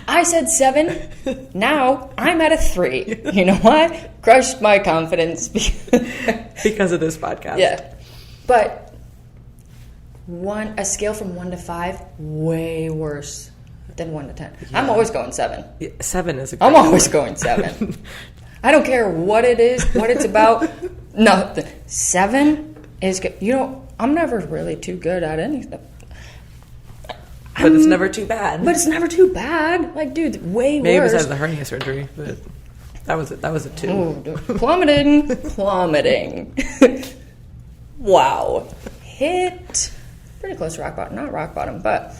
I said 7. Now I'm at a 3. You know why? Crushed my confidence. Because of this podcast. Yeah. But a scale from 1 to 5, way worse than 1 to 10. Yeah. I'm always going 7. Yeah, 7 is a great I'm always going 7. I don't care what it is, what it's about. Nothing. 7 is good. You know, I'm never really too good at anything. But it's never too bad. But it's never too bad. Like, dude, way Maybe worse. besides the hernia surgery, but that was a 2. Oh, dude. Plummeting. Wow. Hit pretty close to rock bottom. Not rock bottom, but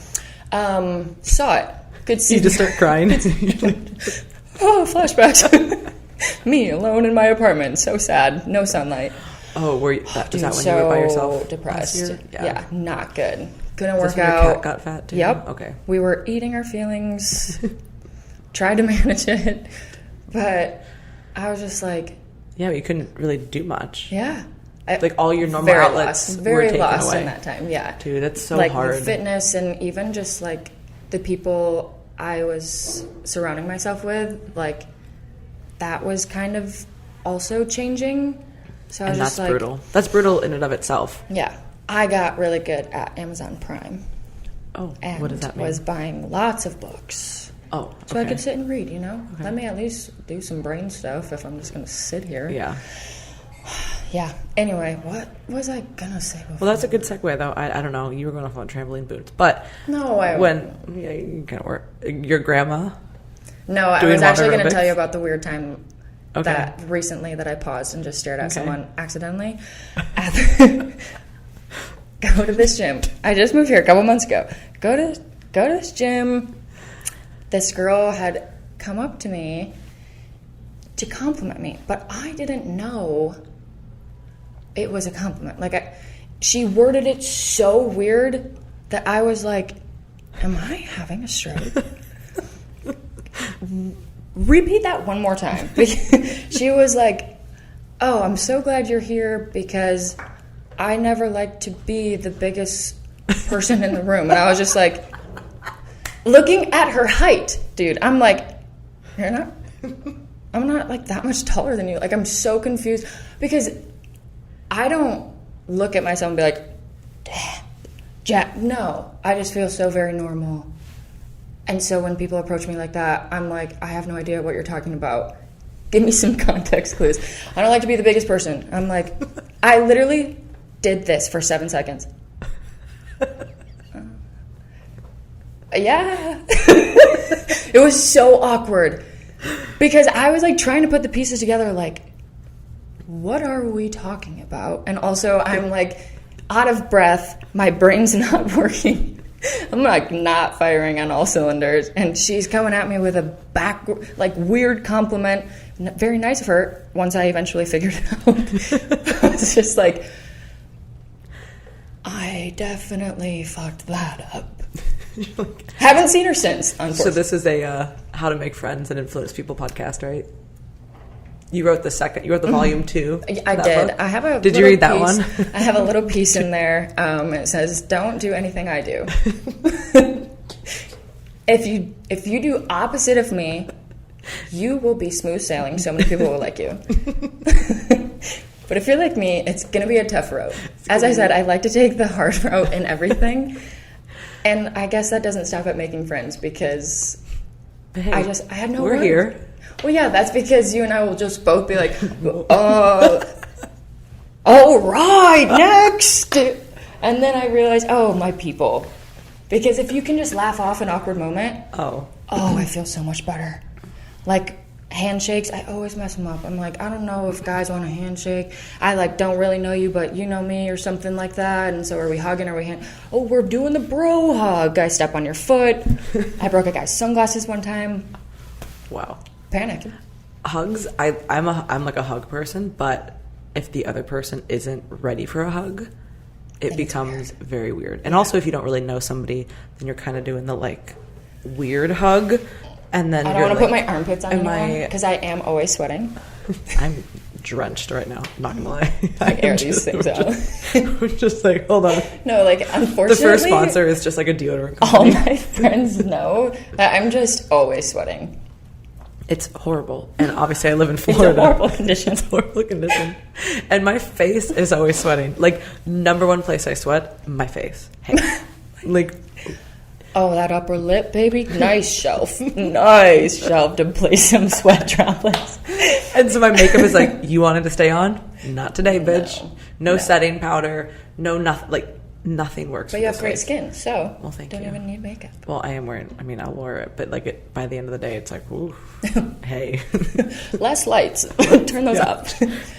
saw it. Could see. You just start crying. Oh, flashbacks. Me alone in my apartment. So sad. No sunlight. Oh, was that when you were by yourself? Depressed. Yeah, not good. Couldn't work out. Your cat got fat too? Yep. Okay. We were eating our feelings. Tried to manage it, but I was just like, yeah, but you couldn't really do much. Yeah. Like all your normal outlets were taken lost away. In that time. Yeah. Dude, that's so like hard. Like fitness and even just like the people I was surrounding myself with, like that was kind of also changing. So I was just like, brutal. That's brutal in and of itself. Yeah. I got really good at Amazon Prime. Oh, and what does that mean? Was buying lots of books. Oh, okay. So I could sit and read, you know? Okay. Let me at least do some brain stuff if I'm just going to sit here. Yeah. Yeah. Anyway, what was I going to say before? Well, that's a good segue, though. I don't know. You were going off on trampoline boots. But no, you kind of were. Your grandma? No, I was actually going to tell you about the weird time that recently that I paused and just stared at someone accidentally. Go to this gym. I just moved here a couple months ago. Go to this gym. This girl had come up to me to compliment me, but I didn't know it was a compliment. Like she worded it so weird that I was like, am I having a stroke? Repeat that one more time. She was like, oh, I'm so glad you're here because I never like to be the biggest person in the room. And I was just like, looking at her height, dude, I'm like, I'm not like that much taller than you. Like, I'm so confused because I don't look at myself and be like, damn, no, I just feel so very normal. And so when people approach me like that, I'm like, I have no idea what you're talking about. Give me some context clues. I don't like to be the biggest person. I'm like, I literally did this for 7 seconds. Yeah. It was so awkward because I was like trying to put the pieces together like, what are we talking about? And also I'm like out of breath. My brain's not working. I'm like not firing on all cylinders, and she's coming at me with a weird compliment. Very nice of her. Once I eventually figured it out, I was just like, I definitely fucked that up. Haven't seen her since. Unfortunately. So this is a How to Make Friends and Influence People podcast, right? You wrote the volume 2. I did. Book? I have a. Did you read that one? I have a little piece in there. It says, "Don't do anything I do." If you do opposite of me, you will be smooth sailing. So many people will like you. But if you're like me, it's gonna be a tough road. As I said, I like to take the hard road in everything, and I guess that doesn't stop at making friends because I had no. We're words. here. Well, yeah, that's because you and I will just both be like, all right, next. And then I realize, oh, my people. Because if you can just laugh off an awkward moment, I feel so much better. Like handshakes, I always mess them up. I'm like, I don't know if guys want a handshake. I don't really know you, but you know me or something like that. And so are we hugging? Are we Oh, we're doing the bro hug. I step on your foot. I broke a guy's sunglasses one time. Wow. Panic. Hugs, I'm like a hug person, but if the other person isn't ready for a hug, it Then becomes very weird. And also, if you don't really know somebody, then you're kind of doing the like weird hug, and then I don't want to put my armpits on anyone because I am always sweating. I'm drenched right now. I'm not gonna lie. I air these things out. We're just like, hold on. No, like, unfortunately, The first sponsor is just like a deodorant company. All my friends know that I'm just always sweating. It's horrible. And obviously I live in Florida. It's a horrible condition. It's a horrible condition. And my face is always sweating. Like, number one place I sweat, my face. Hey. Like, oh, that upper lip, baby. Nice shelf. Nice shelf to place some sweat droplets. and so my makeup is like, you wanted to stay on? Not today, bitch. No setting powder. No nothing. Like, nothing works. But you have great skin, so well, thank don't you. even need makeup. Well, I am wearing, I mean, I'll wear it, but like by the end of the day, it's like, ooh, hey. Less lights. Turn those up.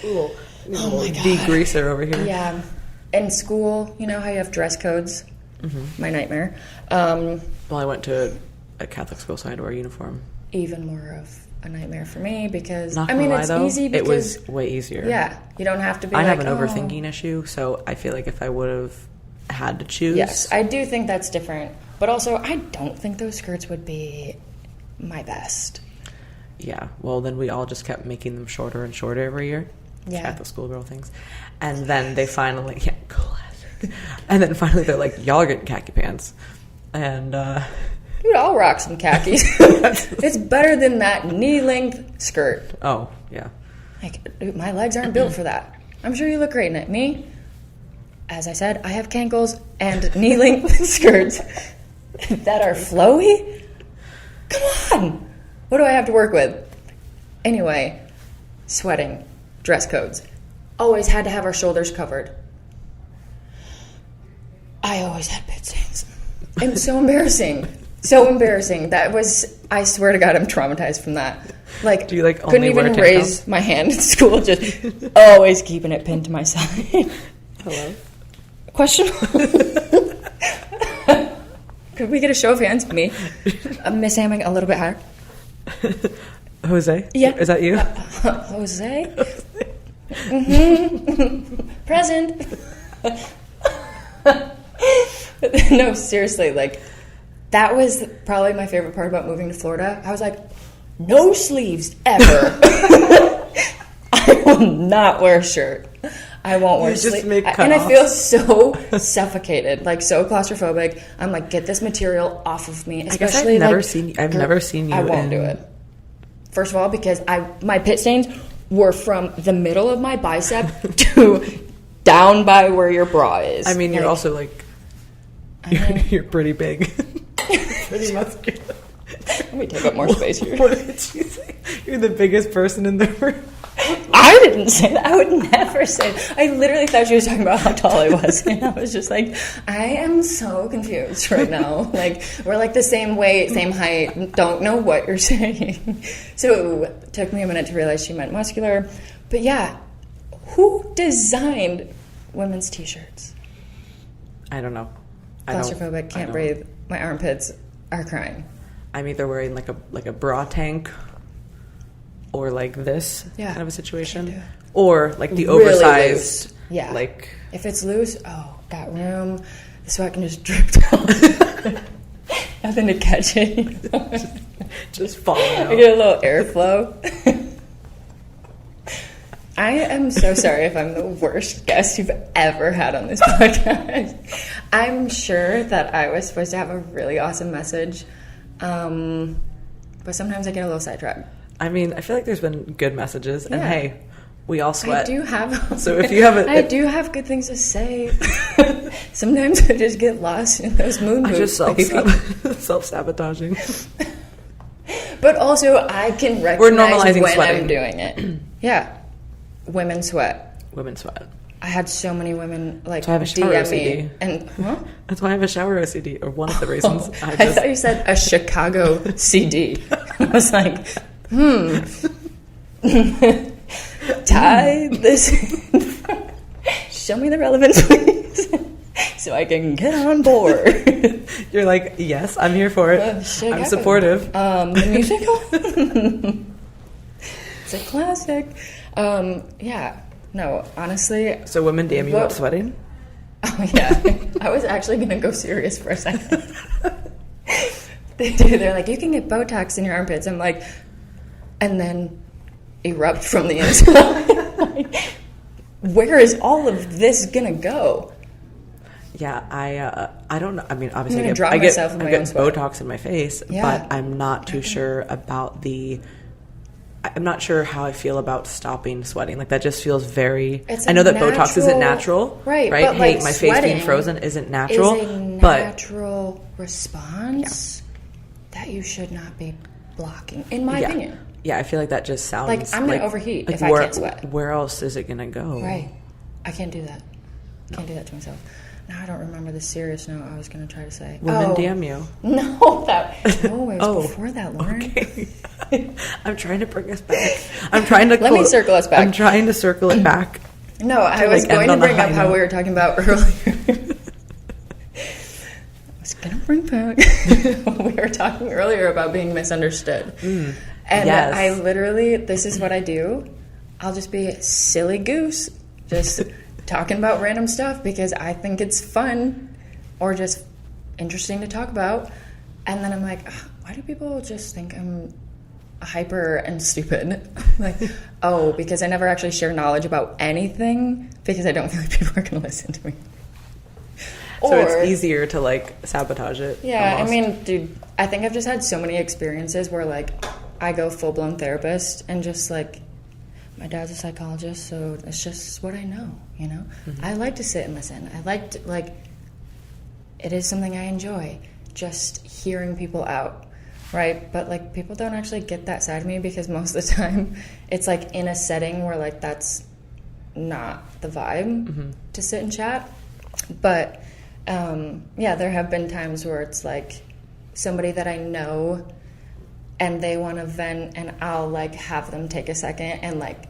Ooh, Oh my God. Degreaser over here. Yeah. In school, you know how you have dress codes? Mm-hmm. My nightmare. Well, I went to a Catholic school, so I had to wear a uniform. Even more of a nightmare for me because, Not I gonna mean, lie, it's though, easy because... it was way easier. Yeah. You don't have to be I like, have an overthinking issue, so I feel like if I would have had to choose. Yes, I do think that's different. But also, I don't think those skirts would be my best. Yeah, well, then we all just kept making them shorter and shorter every year. Yeah. Catholic schoolgirl things. And then they finally, yeah, classic. And then finally they're like, y'all are getting khaki pants. And, Dude, I'll rock some khakis. It's better than that knee-length skirt. oh, yeah. Like, dude, my legs aren't built for that. I'm sure you look great in it. Me, as I said, I have cankles and knee-length skirts that are flowy. Come on. What do I have to work with? Anyway, sweating, dress codes. Always had to have our shoulders covered. I always had pit stains. It was so embarrassing. So embarrassing. That was, I swear to God, I'm traumatized from that. Like, Do you, like, couldn't only wear even tank raise tops? my hand in school, just always keeping it pinned to my side. Hello? Question? Could we get a show of hands? Me. Miss Hamming a little bit higher. Jose? Yeah. Is that you? Jose? Mm-hmm. Present. No, seriously, like, that was probably my favorite part about moving to Florida. I was like, no sleeves ever. I will not wear a shirt. I won't wear sleeves. And I feel so suffocated, like so claustrophobic. I'm like, get this material off of me. Especially, I've never seen you. I won't do it. First of all, because my pit stains were from the middle of my bicep to down by where your bra is. I mean, you're also like, you're pretty big. Pretty muscular. Let me take up more space here. What did you say? You're the biggest person in the room. I didn't say that. I would never say that. I literally thought she was talking about how tall I was. And I was just like, I am so confused right now. Like, we're like the same weight, same height. Don't know what you're saying. So it took me a minute to realize she meant muscular. But yeah, who designed women's t-shirts? I don't know. Claustrophobic, can't breathe. My armpits are crying. I'm either wearing like a bra tank or like this kind of a situation, or like the really oversized. Loose. Yeah. Like if it's loose, got room. The sweat can just drip down. Nothing to catch it. just falling out. I get a little airflow. I am so sorry if I'm the worst guest you've ever had on this podcast. I'm sure that I was supposed to have a really awesome message, but sometimes I get a little sidetracked. I mean, I feel like there's been good messages, and hey, we all sweat. I do have. So if you have I do have good things to say. Sometimes I just get lost in those moon moves. Self-sabotaging. But also, I can recognize when sweating. I'm doing it. Yeah. Women sweat. Women sweat. I had so many women like so I have a shower DM OCD. me, and that's why I have a shower OCD, or one of the reasons. I thought you said a Chicago CD. I was like, tie this. Show me the relevance, please, so I can get on board. You're like, yes, I'm here for it. I'm supportive. The musical. It's a classic. Yeah. No, honestly. So women DM you about sweating? Oh, yeah. I was actually going to go serious for a second. They do. They're like, you can get Botox in your armpits. I'm like, and then erupt from the inside. Where is all of this going to go? Yeah, I don't know. I mean, obviously, I get Botox in my face, but I'm not too sure about I'm not sure how I feel about stopping sweating. Like, that just feels very... I know that Botox isn't natural. Right. But hey, my face being frozen isn't natural. Is a natural response that you should not be blocking, in my opinion. Yeah, I feel like that just sounds... Like, I'm going to overheat if I can't sweat. Where else is it going to go? Right. I can't do that. Can't do that to myself. Now I don't remember the serious note I was going to try to say. Women DM you. No, it was before that, Lauren. Okay. I'm trying to bring us back. Let me circle us back. I'm trying to circle it back. No, I was going to bring up how we were talking about earlier. I was going to bring back we were talking earlier about being misunderstood. And yes. I literally, this is what I do. I'll just be a silly goose. Just... talking about random stuff because I think it's fun or just interesting to talk about. And then I'm like, why do people just think I'm hyper and stupid? Like, because I never actually share knowledge about anything because I don't feel like people are going to listen to me. So it's easier to, like, sabotage it. Yeah, almost. I mean, dude, I think I've just had so many experiences where, like, I go full-blown therapist and just, like, my dad's a psychologist, so it's just what I know, you know? Mm-hmm. I like to sit and listen. It is something I enjoy, just hearing people out, right? But, like, people don't actually get that side of me because most of the time it's, like, in a setting where, like, that's not the vibe to sit and chat. But, there have been times where it's, like, somebody that I know and they want to vent, and I'll, like, have them take a second and, like,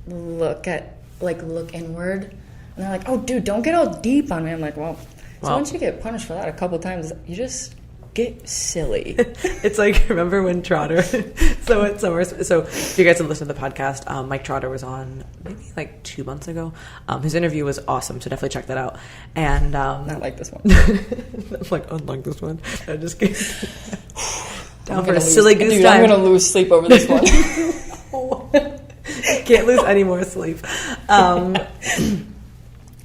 look inward. And they're like, oh, dude, don't get all deep on me. I'm like, well, so once you get punished for that a couple times, you just get silly. It's like, remember when Trotter, so if you guys have listened to the podcast, Mike Trotter was on maybe like 2 months ago. His interview was awesome, so definitely check that out. And not like this one. Like, unlike this one. I just kidding. Down for a silly goose time. I'm going to lose sleep over this one. Can't lose any more sleep.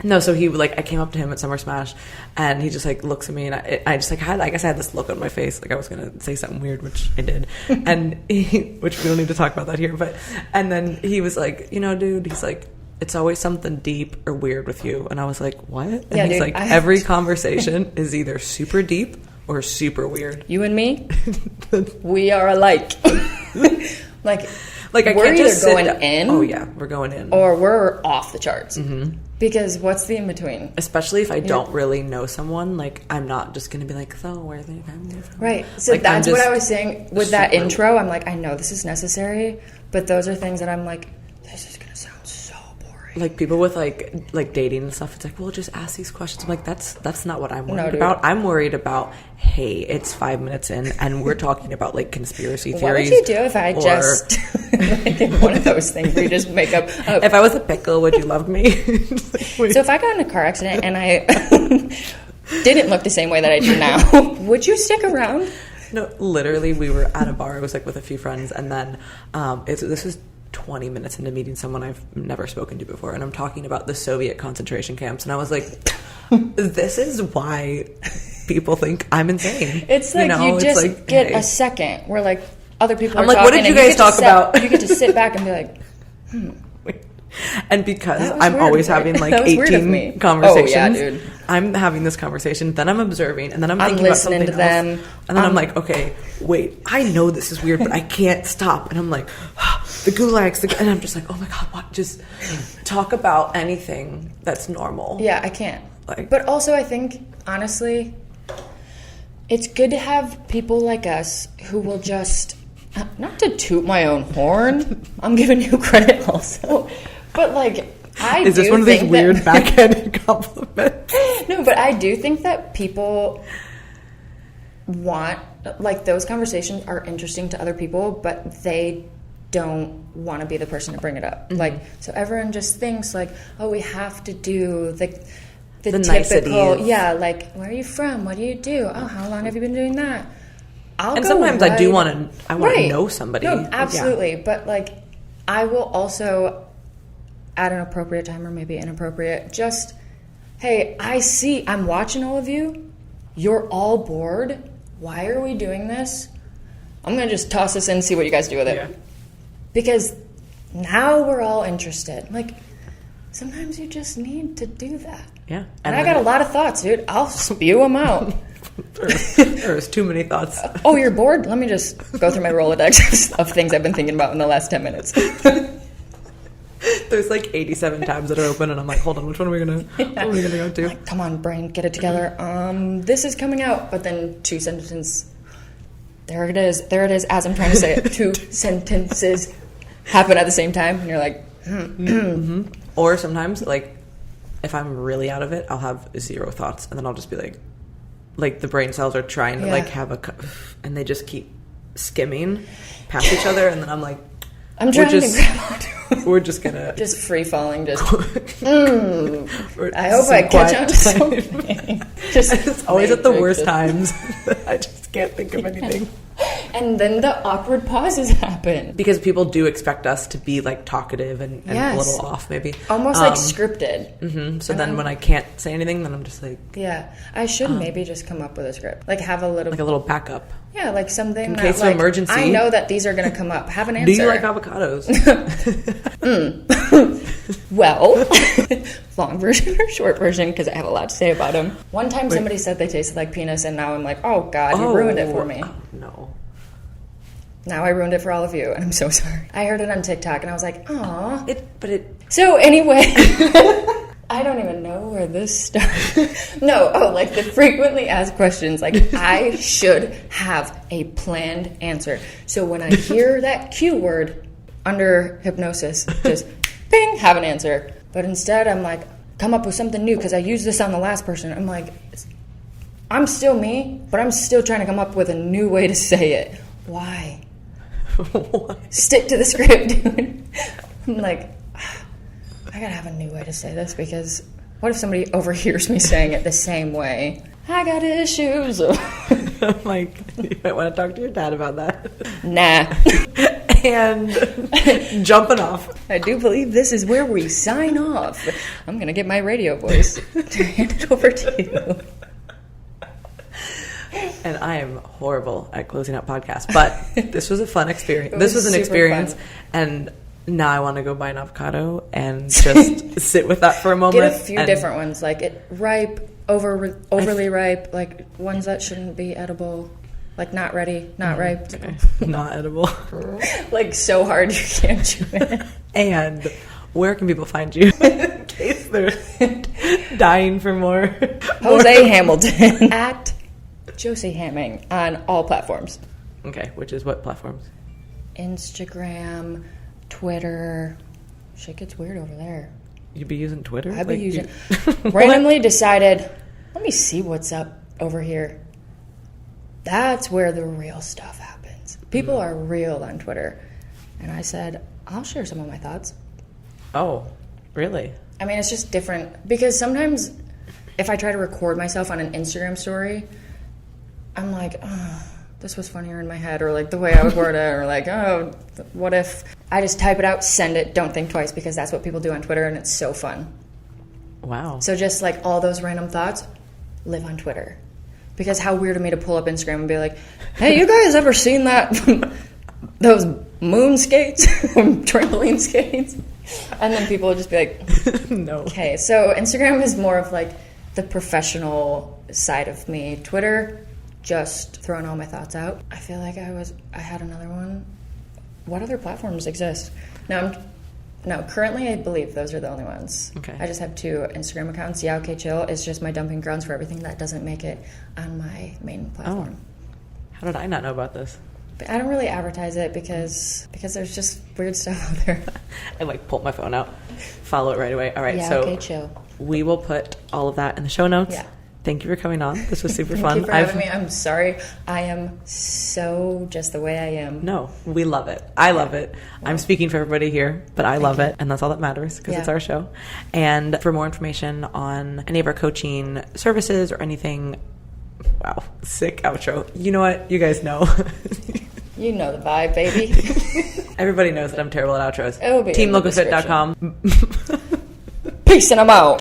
No, so he, like, I came up to him at Summer Smash, and he just, like, looks at me, and I just, like, I guess I had this look on my face, like I was going to say something weird, which I did, and which we don't need to talk about that here, and then he was like, you know, dude, he's like, it's always something deep or weird with you, and I was like, what? And he's dude, like, every conversation is either super deep or super weird. You and me, we are alike. like I we're can't just either going in. Oh yeah, we're going in, or we're off the charts. Mm-hmm. Because what's the in between? Especially if I don't really know someone, like I'm not just going to be like, so where are they coming from? Right. So like, that's what I was saying with that intro. I'm like, I know this is necessary, but those are things that I'm like, this is going to sound so boring. Like people with like dating and stuff, it's like, well, just ask these questions. I'm like, that's not what I'm worried about. I'm worried about, hey, it's 5 minutes in and we're talking about like conspiracy theories. What would you do if I just like one of those things where you just make up if I was a pickle, would you love me? So if I got in a car accident and I didn't look the same way that I do now, would you stick around? No, literally we were at a bar. I was like with a few friends, and then this was 20 minutes into meeting someone I've never spoken to before, and I'm talking about the Soviet concentration camps, and I was like, this is why people think I'm insane. It's like you just like, get a second where like other people are like, talking. What did you guys talk about? You get to sit back and be like, And because I'm always having like 18 conversations, oh, yeah, dude. I'm having this conversation, then I'm observing, and then I'm thinking about something else, and then I'm like, okay, wait, I know this is weird, but I can't stop, and I'm like, the gulags, and I'm just like, oh my god, what? Just talk about anything that's normal. Yeah, I can't. But also, I think honestly, it's good to have people like us who will just, not to toot my own horn, I'm giving you credit also. But, like, Is this one of these weird backhanded compliments? No, but I do think that people want, like, those conversations are interesting to other people, but they don't want to be the person to bring it up. Mm-hmm. Like, so everyone just thinks like, oh, we have to do the typical, niceties. yeah, like, where are you from? What do you do? Oh, how long have you been doing that? Sometimes I do want to know somebody. No, absolutely. Yeah. But like, I will also, at an appropriate time or maybe inappropriate, just, hey, I'm watching all of you. You're all bored. Why are we doing this? I'm going to just toss this in and see what you guys do with it. Yeah. Because now we're all interested. Like, sometimes you just need to do that. Yeah. And I got a lot of thoughts, dude. I'll spew them out. There's too many thoughts. Oh, you're bored? Let me just go through my Rolodex of things I've been thinking about in the last 10 minutes. There's like 87 tabs that are open, and I'm like, hold on, which one are we gonna go to? Like, come on, brain, get it together. This is coming out, but then 2 sentences. There it is, as I'm trying to say it. 2 sentences happen at the same time, and you're like, mm-hmm. Or sometimes, like, if I'm really out of it, I'll have 0 thoughts, and then I'll just be like the brain cells are trying to like have and they just keep skimming past each other, and then I'm like, I'm trying to grab onto. We're just gonna just free falling. Just I hope I catch on to something. It's always at the worst times. I just can't think of anything. And then the awkward pauses happen because people do expect us to be like talkative and a little off, maybe almost like scripted. Mm-hmm. So then when I can't say anything, then I'm just like, I should maybe just come up with a script, like have a little backup. Yeah, like something in case of emergency. I know that these are going to come up. Have an answer. Do you like avocados? Well, long version or short version, because I have a lot to say about them. One time somebody said they tasted like penis, and now I'm like, oh God, you ruined it for me. No. Now I ruined it for all of you, and I'm so sorry. I heard it on TikTok, and I was like, aw. So anyway, I don't even know where this started. Like the frequently asked questions. Like, I should have a planned answer. So when I hear that Q word under hypnosis, just ping, have an answer. But instead, I'm like, come up with something new, because I used this on the last person. I'm like, I'm still me, but I'm still trying to come up with a new way to say it. Why? Stick to the script, dude. I'm like, I gotta have a new way to say this, because what if somebody overhears me saying it the same way? I got issues. I'm like, you might want to talk to your dad about that. Nah. And jumping off. I do believe this is where we sign off. I'm going to get my radio voice to hand it over to you. And I am horrible at closing out podcasts, but this was a fun experience. This was an experience, fun. And now I want to go buy an avocado and just sit with that for a moment. Get a few different ones, like ripe, overly ripe, like ones that shouldn't be edible, like not ready, not ripe. Okay. Not edible. Like so hard you can't chew it. And where can people find you in case they're dying for more? Jose Hamilton at Josie Hamming on all platforms. Okay, which is what platforms? Instagram, Twitter. Shit gets weird over there. You'd be using Twitter? I'd be using... Randomly decided, let me see what's up over here. That's where the real stuff happens. People are real on Twitter. And I said, I'll share some of my thoughts. Oh, really? I mean, it's just different. Because sometimes if I try to record myself on an Instagram story, I'm like, oh, this was funnier in my head, or like the way I would word it, or like, oh, what if I just type it out, send it, don't think twice, because that's what people do on Twitter, and it's so fun. Wow. So just like all those random thoughts live on Twitter. Because how weird of me to pull up Instagram and be like, hey, you guys ever seen that, those moon skates, trampoline skates? And then people will just be like, no. Okay, so Instagram is more of like the professional side of me. Twitter, just throwing all my thoughts out. I feel like I had another one. What other platforms exist? No, currently I believe those are the only ones. Okay. I just have 2 Instagram accounts. Yeah, okay, chill. It's just my dumping grounds for everything that doesn't make it on my main platform. Oh. How did I not know about this? But I don't really advertise it because there's just weird stuff out there. I like pull my phone out, follow it right away. All right, yeah, so okay, chill. We will put all of that in the show notes. Yeah. thank you for coming on. This was super Thank fun. you for having me. I'm sorry. I am so just the way I am. No, we love it. I love it. I'm speaking for everybody here, but I love it, and that's all that matters because it's our show. And for more information on any of our coaching services or anything, wow, sick outro. You know what? You guys know. You know the vibe, baby. Everybody knows that I'm terrible at outros. It'll be TeamLocalFit.com. Peace and I'm out.